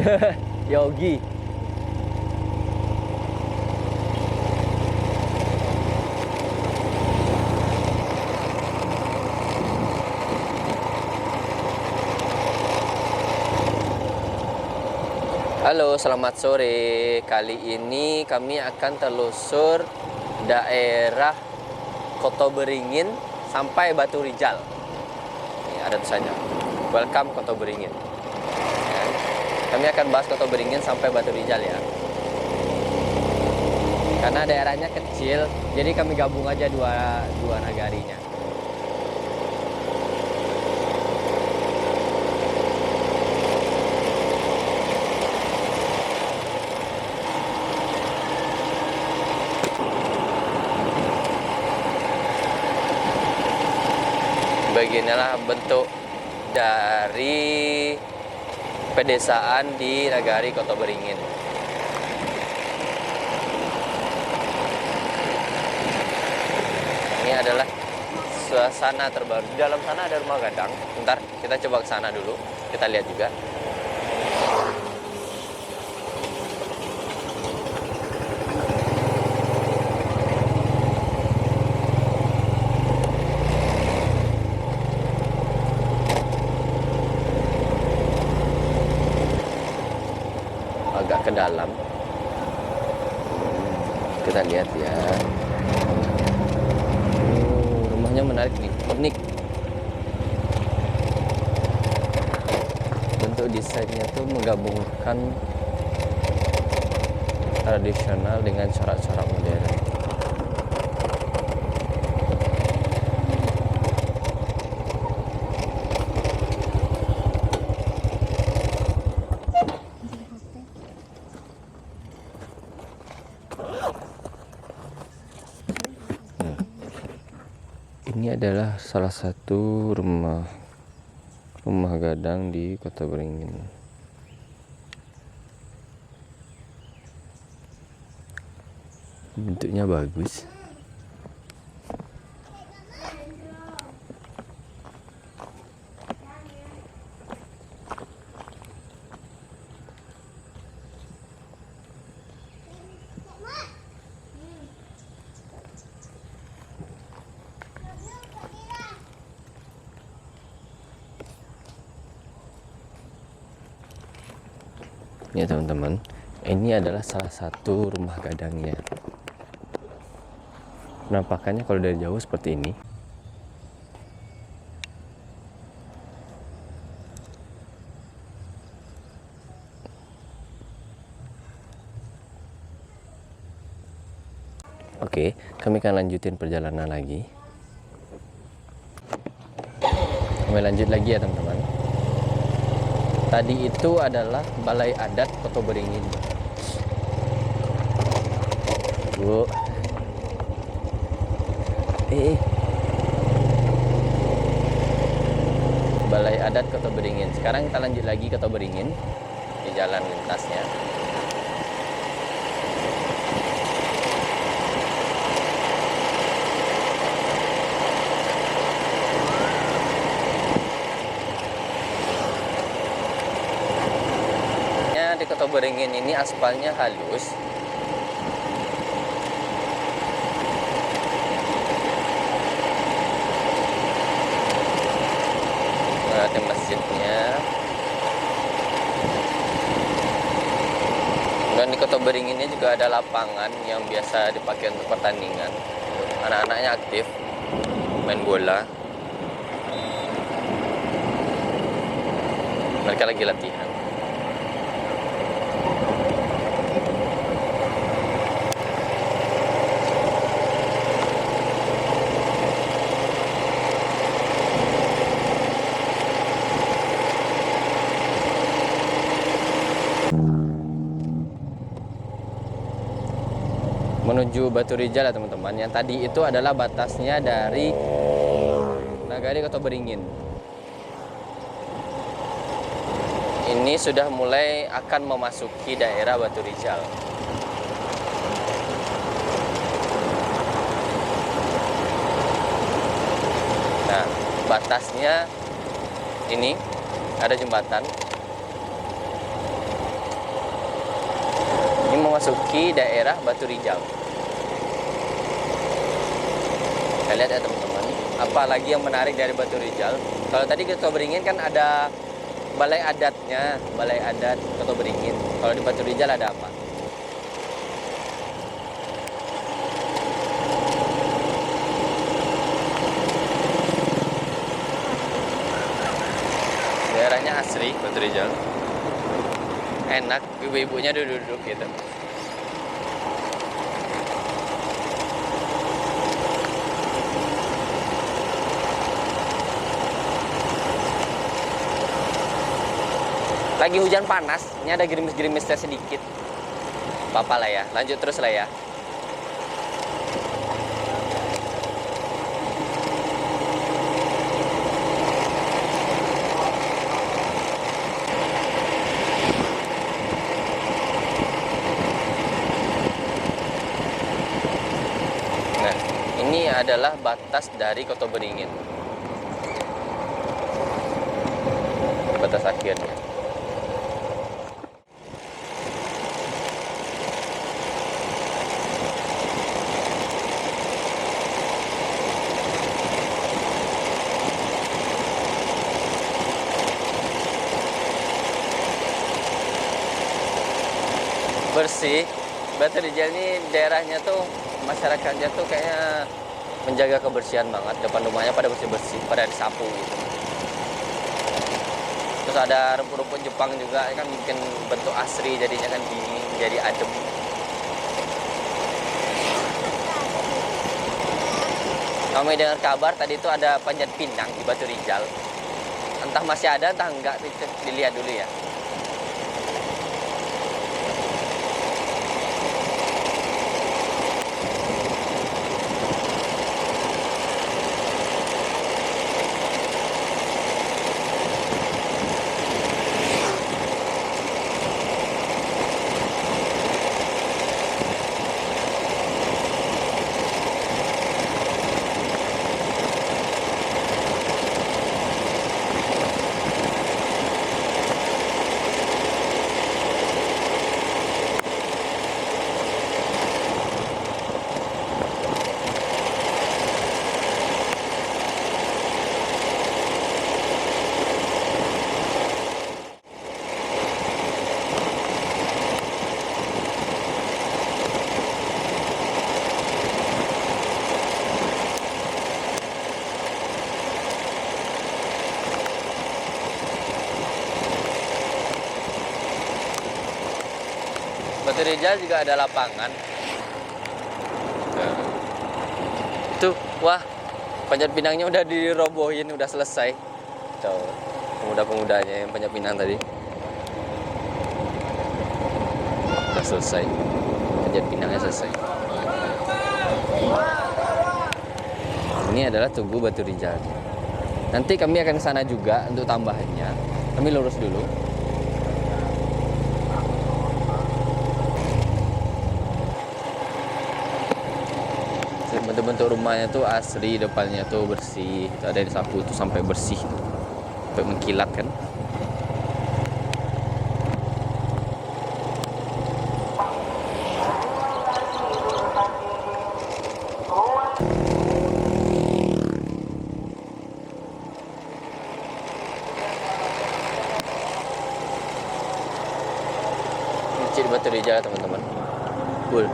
Yogi. Halo, selamat sore. Kali ini kami akan telusur daerah Kota Beringin sampai Batu Rijal. Ini ada tulisannya, welcome Kota Beringin. Ya. Kami akan bahas Kota Beringin sampai Batu Rijal ya. Karena daerahnya kecil, jadi kami gabung aja dua nagarinya. Beginilah bentuk dari pedesaan di nagari Kota Beringin. Ini adalah suasana terbaru. Di dalam sana ada rumah gadang. Bentar, kita coba ke sana dulu. Kita lihat juga. Agak ke dalam, kita lihat ya. Rumahnya menarik nih, unik. Bentuk desainnya tuh menggabungkan tradisional dengan corak-corak modern. Ini adalah salah satu rumah gadang di Kota Beringin. Bentuknya bagus. Ya teman-teman, ini adalah salah satu rumah gadangnya. Penampakannya kalau dari jauh seperti ini. Oke, kami akan lanjutin perjalanan lagi. Kami lanjut lagi ya teman-teman. Tadi itu adalah Balai Adat Kota Beringin. Bu. Balai Adat Kota Beringin. Sekarang kita lanjut lagi ke Kota Beringin di jalan lintasnya. Di Kota Beringin ini aspalnya halus. Ada masjidnya. Dan di Kota Beringin ini juga ada lapangan yang biasa dipakai untuk pertandingan. Anak-anaknya aktif main bola. Mereka lagi latihan. Menuju Batu Rijal ya teman-teman. Yang tadi itu adalah batasnya dari nagari Kota Beringin. Ini sudah mulai akan memasuki daerah Batu Rijal. Nah, batasnya ini ada jembatan. memasuki daerah Batu Rijal. Kita lihat ya teman-teman, apa lagi yang menarik dari Batu Rijal. Kalau tadi ke Kota Beringin kan ada balai adatnya, balai adat Kota Beringin. Kalau di Batu Rijal ada apa? Daerahnya asri Batu Rijal. Enak, ibu-ibunya duduk-duduk gitu. Lagi hujan panas, ini ada gerimis-gerimisnya sedikit. Apa-apa lah ya, lanjut terus lah ya. Nah, ini adalah batas dari Kota Beringin. Batas akhirnya. Bersih. Batu Rijal ini daerahnya tuh, masyarakatnya tuh kayaknya menjaga kebersihan banget. Depan rumahnya pada bersih-bersih, pada disapu gitu. Terus ada rumput-rumput Jepang juga, kan bikin bentuk asri jadinya kan gini, jadi adem. Kami dengar kabar tadi itu ada panjat pinang di Batu Rijal. Entah masih ada, entah enggak, dilihat dulu ya. Batu Rijal juga ada lapangan. Tuh, wah, panjat pinangnya udah dirobohin, udah selesai. Tuh, pemuda-pemudanya yang panjat pinang tadi. Udah selesai. Panjat pinangnya selesai. Ini adalah Tugu Batu Rijal. Nanti kami akan ke sana juga untuk tambahannya. Kami lurus dulu. Bentuk-bentuk rumahnya tuh asri, depannya tuh bersih, ada yang disapu tuh sampai bersih, sampai mengkilat kan. Masjid Batu Rijal teman-teman. Cool.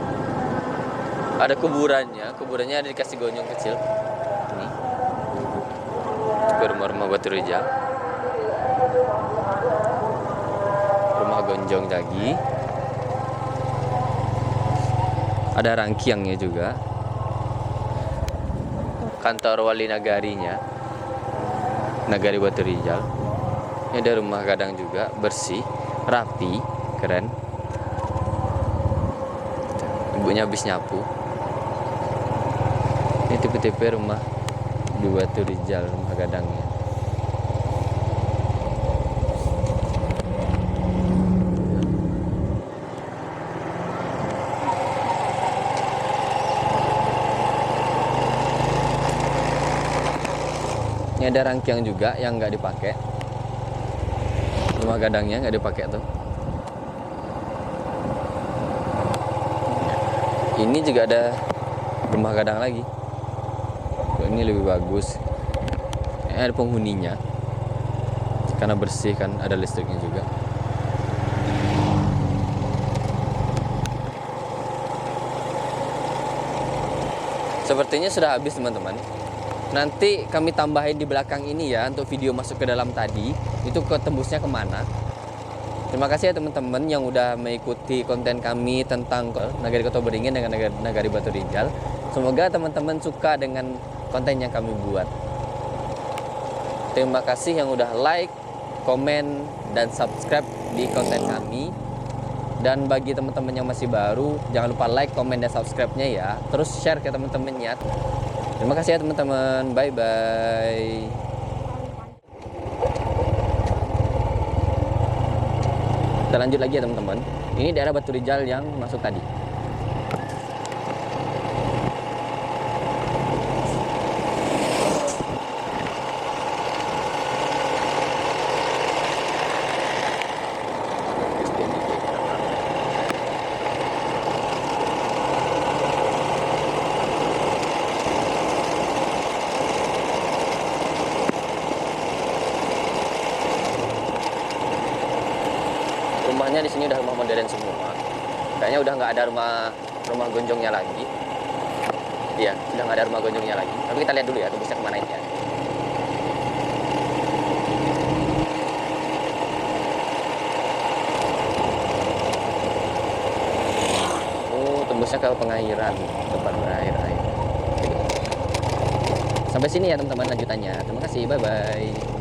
Ada kuburannya ada dikasih gonyong kecil. Ini. Ke rumah-rumah Batu Rijal. Rumah gonjong lagi. Ada rangkiangnya juga. Kantor wali nagarinya. Nagari Batu Rijal. Ini ada rumah gadang juga, bersih, rapi, keren. Ibunya habis nyapu. Ini tipe-tipe rumah di Batu Rijal, rumah gadangnya. Ini ada rangkiang juga yang nggak dipakai. Rumah gadangnya nggak dipakai tuh. Ini juga ada rumah gadang lagi. Ini lebih bagus. Ada penghuninya. Karena bersih kan, ada listriknya juga. Sepertinya sudah habis teman-teman. Nanti kami tambahin di belakang ini ya, untuk video masuk ke dalam tadi, itu tembusnya kemana. Terima kasih ya teman-teman yang udah mengikuti konten kami tentang Nagari Kota Beringin dengan Nagari Batu Rijal. Semoga teman-teman suka dengan konten yang kami buat. Terima kasih yang udah like, komen, dan subscribe di konten kami. Dan bagi teman-teman yang masih baru, jangan lupa like, komen, dan subscribe-nya ya. Terus share ke teman-temannya. Terima kasih ya teman-teman. Bye-bye. Kita lanjut lagi ya teman-teman. Ini daerah Batu Rijal yang masuk tadi. Rumahnya di sini udah rumah modern semua. Kayaknya udah nggak ada rumah gonjongnya lagi. Iya, udah nggak ada rumah gonjongnya lagi. Tapi kita lihat dulu ya, tembusnya kemana ini ya. Oh, tembusnya ke pengairan, tempat berair air. Sampai sini ya teman-teman lanjutannya. Terima kasih, bye-bye.